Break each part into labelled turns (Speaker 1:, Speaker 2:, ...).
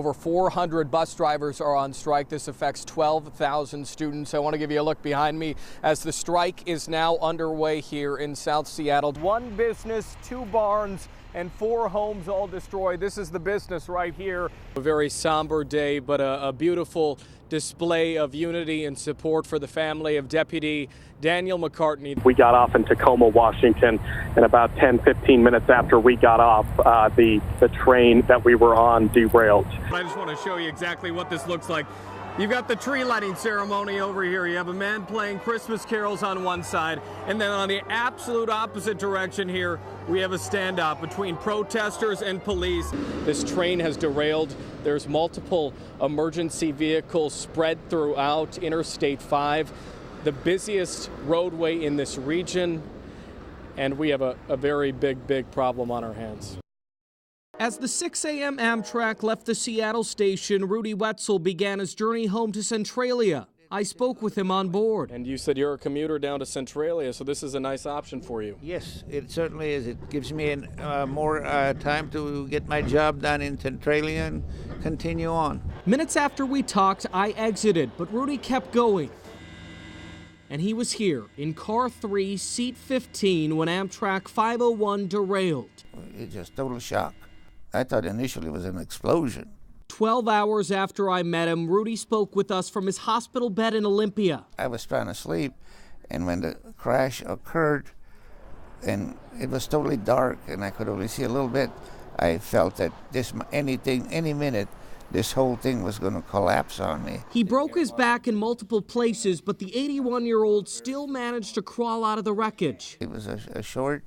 Speaker 1: Over 400 bus drivers are on strike. This affects 12,000 students. I want to give you a look behind me as the strike is now underway here in South Seattle. One business, 2 barns, and 4 homes all destroyed. This is the business right here. A very somber day, but a beautiful display of unity and support for the family of Deputy Daniel McCartney.
Speaker 2: We got off in Tacoma, Washington, and about 10-15 minutes after we got off, the train that we were on derailed.
Speaker 1: I just want to show you exactly what this looks like. You've got the tree lighting ceremony over here. You have a man playing Christmas carols on one side, and then on the absolute opposite direction here, we have a standoff between protesters and police. This train has derailed. There's multiple emergency vehicles spread throughout Interstate 5, the busiest roadway in this region, and we have a very big problem on our hands. As the 6 a.m. Amtrak left the Seattle station, Rudy Wetzel began his journey home to Centralia. I spoke with him on board. And you said you're a commuter down to Centralia, so this is a nice option for you.
Speaker 3: Yes, it certainly is. It gives me more time to get my job done in Centralia and continue on.
Speaker 1: Minutes after we talked, I exited, but Rudy kept going. And he was here in car 3, seat 15, when Amtrak 501 derailed.
Speaker 3: It's just total shock. I thought initially it was an explosion.
Speaker 1: 12 hours after I met him, Rudy spoke with us from his hospital bed in Olympia.
Speaker 3: I was trying to sleep, and when the crash occurred, and it was totally dark, and I could only see a little bit, I felt that any minute, this whole thing was going to collapse on me.
Speaker 1: He broke his back in multiple places, but the 81-year-old still managed to crawl out of the wreckage.
Speaker 3: It was a short,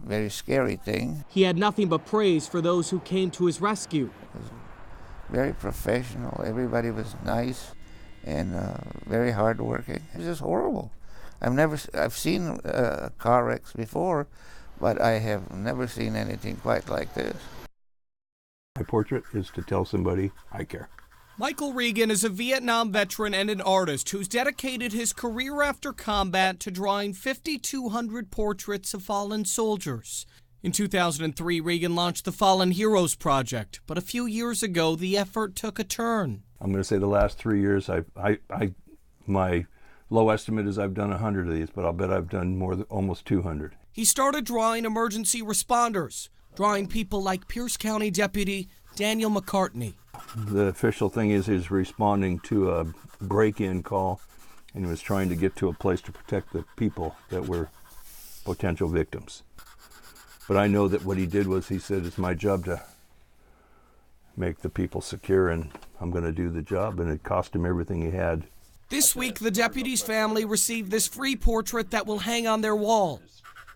Speaker 3: very scary thing.
Speaker 1: He had nothing but praise for those who came to his rescue.
Speaker 3: It was very professional. Everybody was nice and very hardworking. It was just horrible. I've seen car wrecks before, but I have never seen anything quite like this.
Speaker 4: My portrait is to tell somebody I care.
Speaker 1: Michael Regan is a Vietnam veteran and an artist who's dedicated his career after combat to drawing 5,200 portraits of fallen soldiers. In 2003, Regan launched the Fallen Heroes Project, but a few years ago, the effort took a turn.
Speaker 4: I'm going to say the last 3 years, my low estimate is I've done 100 of these, but I'll bet I've done almost 200.
Speaker 1: He started drawing emergency responders, drawing people like Pierce County Deputy Daniel McCartney.
Speaker 4: The official thing is he's responding to a break-in call, and he was trying to get to a place to protect the people that were potential victims. But I know that what he did was he said, it's my job to make the people secure, and I'm going to do the job, and it cost him everything he had.
Speaker 1: This week, the deputy's family received this free portrait that will hang on their wall.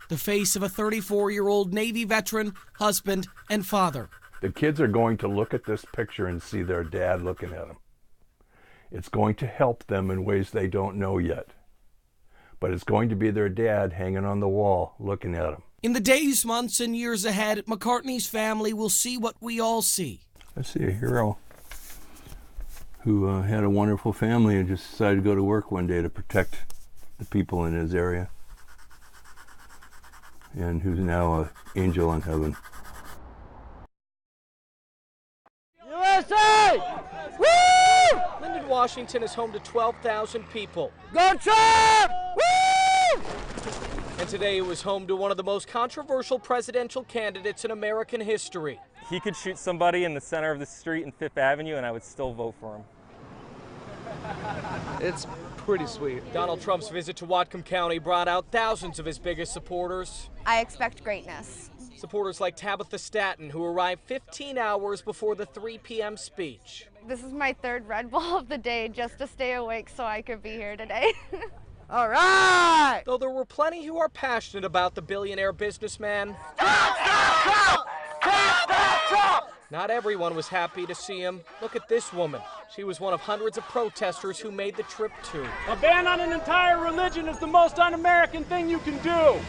Speaker 1: The face of a 34-year-old Navy veteran, husband, and father.
Speaker 4: The kids are going to look at this picture and see their dad looking at them. It's going to help them in ways they don't know yet. But it's going to be their dad hanging on the wall looking at them.
Speaker 1: In the days, months, and years ahead, McCartney's family will see what we all see.
Speaker 4: I see a hero who had a wonderful family and just decided to go to work one day to protect the people in his area, and who's now an angel in heaven.
Speaker 1: USA! Woo! Linden, Washington is home to 12,000 people. Go Trump! Woo! And today it was home to one of the most controversial presidential candidates in American history.
Speaker 5: He could shoot somebody in the center of the street in Fifth Avenue and I would still vote for him.
Speaker 6: It's pretty sweet.
Speaker 1: Donald Trump's visit to Whatcom County brought out thousands of his biggest supporters.
Speaker 7: I expect greatness.
Speaker 1: Supporters like Tabitha Staton, who arrived 15 hours before the 3 p.m. speech.
Speaker 7: This is my 3rd Red Bull of the day just to stay awake so I could be here today.
Speaker 1: All right! Though there were plenty who are passionate about the billionaire businessman, not everyone was happy to see him. Look at this woman. She was one of hundreds of protesters who made the trip too.
Speaker 8: A ban on an entire religion is the most un-American thing you can do.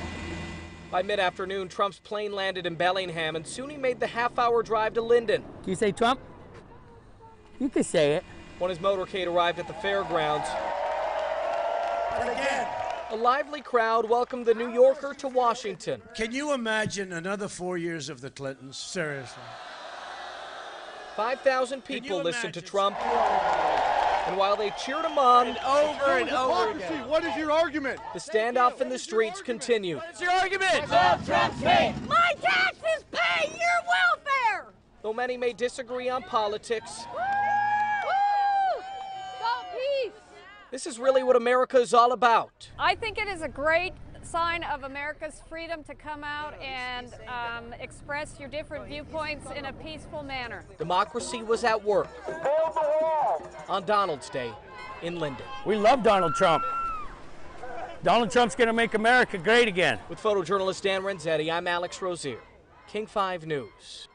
Speaker 1: By mid-afternoon, Trump's plane landed in Bellingham, and soon he made the half-hour drive to Linden.
Speaker 9: Can you say Trump? You can say it.
Speaker 1: When his motorcade arrived at the fairgrounds, a lively crowd welcomed the New Yorker to Washington.
Speaker 10: Can you imagine another 4 years of the Clintons? Seriously.
Speaker 6: 5,000 people listened to Trump, and while they cheered him on over and over again,
Speaker 10: what is your argument?
Speaker 6: The standoff in the streets continued.
Speaker 9: What's your argument?
Speaker 11: My taxes pay your welfare!
Speaker 6: Though many may disagree on politics, this is really what America is all about.
Speaker 11: I think it is a great sign of America's freedom to come out and express your different viewpoints in a peaceful manner.
Speaker 6: Democracy was at work on Donald's Day in Linden.
Speaker 9: We love Donald Trump. Donald Trump's going to make America great again.
Speaker 6: With photojournalist Dan Renzetti, I'm Alex Rozier, King 5 News.